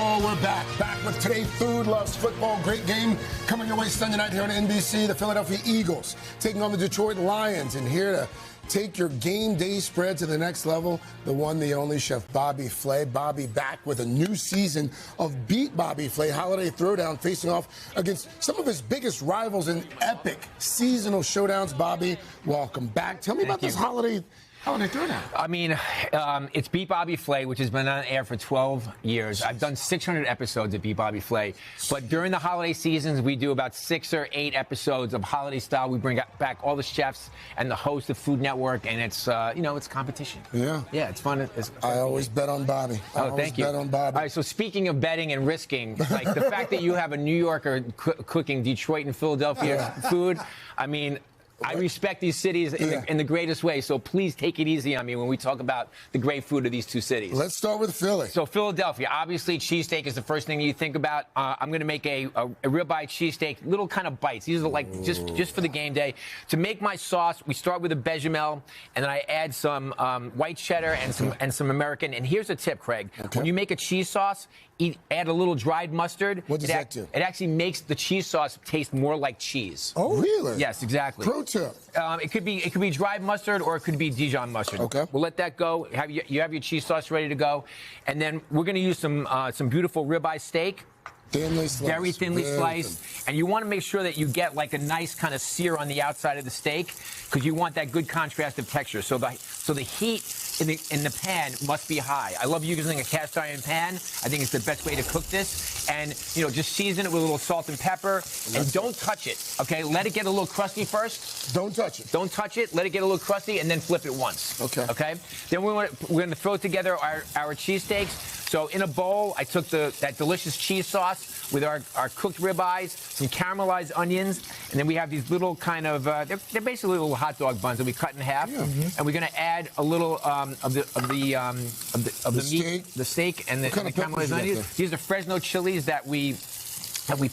Oh, we're back with Today Food Loves Football. Great game coming your way Sunday night here on NBC. The Philadelphia Eagles taking on the Detroit Lions. And here to take your game day spread to the next level, the one, the only Chef Bobby Flay. Bobby back with a new season of Beat Bobby Flay Holiday Throwdown, facing off against some of his biggest rivals in epic seasonal showdowns. Bobby, welcome back. Tell me about this holiday throwdown. I mean, it's Beat Bobby Flay, which has been on air for 12 years. I've done 600 episodes of Beat Bobby Flay. But during the holiday seasons, we do about 6 or 8 episodes of holiday style. We bring back all the chefs and the host of Food Network, and it's, it's competition. Yeah. Yeah, it's fun. I always bet on Bobby. Thank you. Bet on Bobby. All right, so speaking of betting and risking, like the fact that you have a New Yorker cooking Detroit and Philadelphia food, I mean, I respect these cities in the greatest way, so please take it easy on me when we talk about the great food of these two cities. Let's start with Philly. So Philadelphia, obviously cheesesteak is the first thing you think about. I'm going to make a ribeye cheesesteak, little kind of bites. These are like just for the game day. To make my sauce, we start with a bechamel, and then I add some white cheddar and some American. And here's a tip, Craig. Okay. When you make a cheese sauce, add a little dried mustard. What does that do? It actually makes the cheese sauce taste more like cheese. Oh, really? Yes, exactly. Pro tip. It could be dried mustard or it could be Dijon mustard. Okay. We'll let that go. You have your cheese sauce ready to go, and then we're going to use some beautiful ribeye steak. Thinly sliced. Very thinly sliced. And you want to make sure that you get like a nice kind of sear on the outside of the steak, because you want that good contrast of texture. So the heat in the pan must be high. I love using a cast iron pan. I think it's the best way to cook this. And just season it with a little salt and pepper, and don't touch it. Okay, let it get a little crusty first. Don't touch it. Don't touch it. Let it get a little crusty, and then flip it once. Okay. Okay. Then we're going to throw together our cheesesteaks. So in a bowl, I took that delicious cheese sauce with our cooked ribeyes, some caramelized onions, and then we have these little kind of they're basically little hot dog buns that we cut in half, and we're going to add a little of the meat, the steak, and the caramelized onions. These are Fresno chilies that we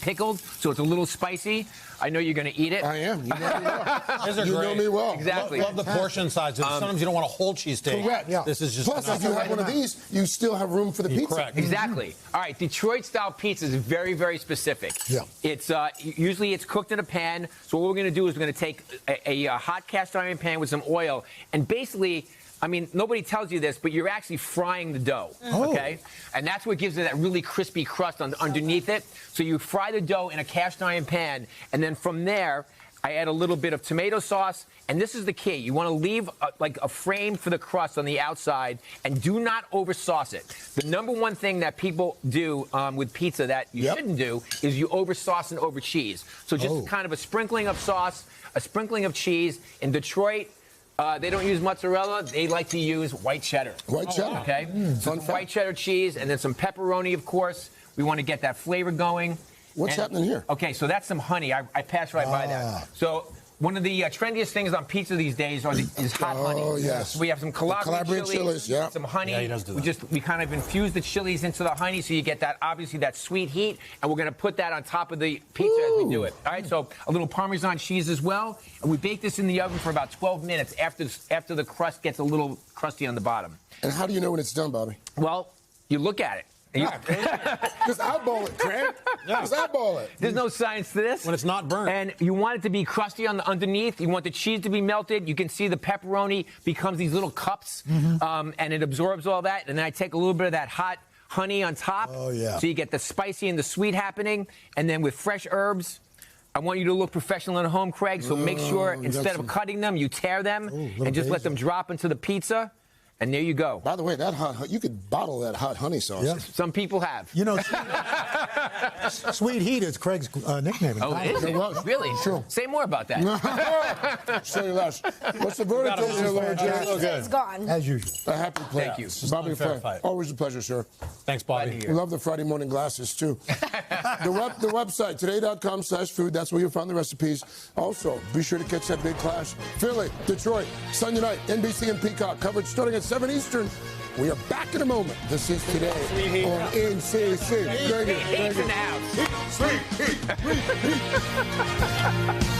pickled, so it's a little spicy. I know you're going to eat it. I am. You know me well. These are you great. know me well. Exactly. Love the portion size. Sometimes you don't want a whole cheesesteak. Correct. Yeah. This is just Plus, if you have one of these, you still have room for the pizza. Correct. Exactly. All right, Detroit-style pizza is very, very specific. Yeah. It's usually it's cooked in a pan. So what we're going to do is we're going to take a hot cast iron pan with some oil, and basically, I mean, nobody tells you this, but you're actually frying the dough, okay? And that's what gives it that really crispy crust underneath it. So you fry the dough in a cast iron pan, and then from there, I add a little bit of tomato sauce, and this is the key. You want to leave like a frame for the crust on the outside, and do not oversauce it. The number one thing that people do with pizza that you shouldn't do is you oversauce and over cheese. So just kind of a sprinkling of sauce, a sprinkling of cheese. In Detroit, they don't use mozzarella. They like to use white cheddar. White cheddar. Okay? So white cheddar cheese, and then some pepperoni, of course. We want to get that flavor going. What's happening here? Okay, so that's some honey. I passed right by that. So one of the trendiest things on pizza these days is hot honey. Oh, yes. So we have some Calabrian chilies, some honey. Yeah, he does do that. We kind of infuse the chilies into the honey, so you get that, obviously, that sweet heat, and we're going to put that on top of the pizza as we do it. All right, so a little Parmesan cheese as well, and we bake this in the oven for about 12 minutes after the crust gets a little crusty on the bottom. And how do you know when it's done, Bobby? Well, you look at it. Just eyeball it, Craig. Just eyeball it. There's no science to this. When it's not burnt. And you want it to be crusty on the underneath. You want the cheese to be melted. You can see the pepperoni becomes these little cups, and it absorbs all that. And then I take a little bit of that hot honey on top. Oh, yeah. So you get the spicy and the sweet happening. And then with fresh herbs, I want you to look professional at home, Craig. So make sure instead of cutting them, you tear them and just let them drop into the pizza. And there you go. By the way, you could bottle that hot honey sauce. Yep. Some people have. You know, Sweet Heat is Craig's nickname. Oh, it is? Really? True. Say more about that. Say less. What's the verdict here, Lord Jack? It's gone. As usual. A happy play. Thank you. Bobby Fair Flay. fight. Always a pleasure, sir. Thanks, Bobby. We love the Friday morning glasses, too. The website, today.com/food. That's where you'll find the recipes. Also, be sure to catch that big clash. Philly, Detroit, Sunday night, NBC and Peacock. Coverage starting at 7 Eastern. We are back in a moment. This is Today on NCC. Heat's in the house. Sweet Heat.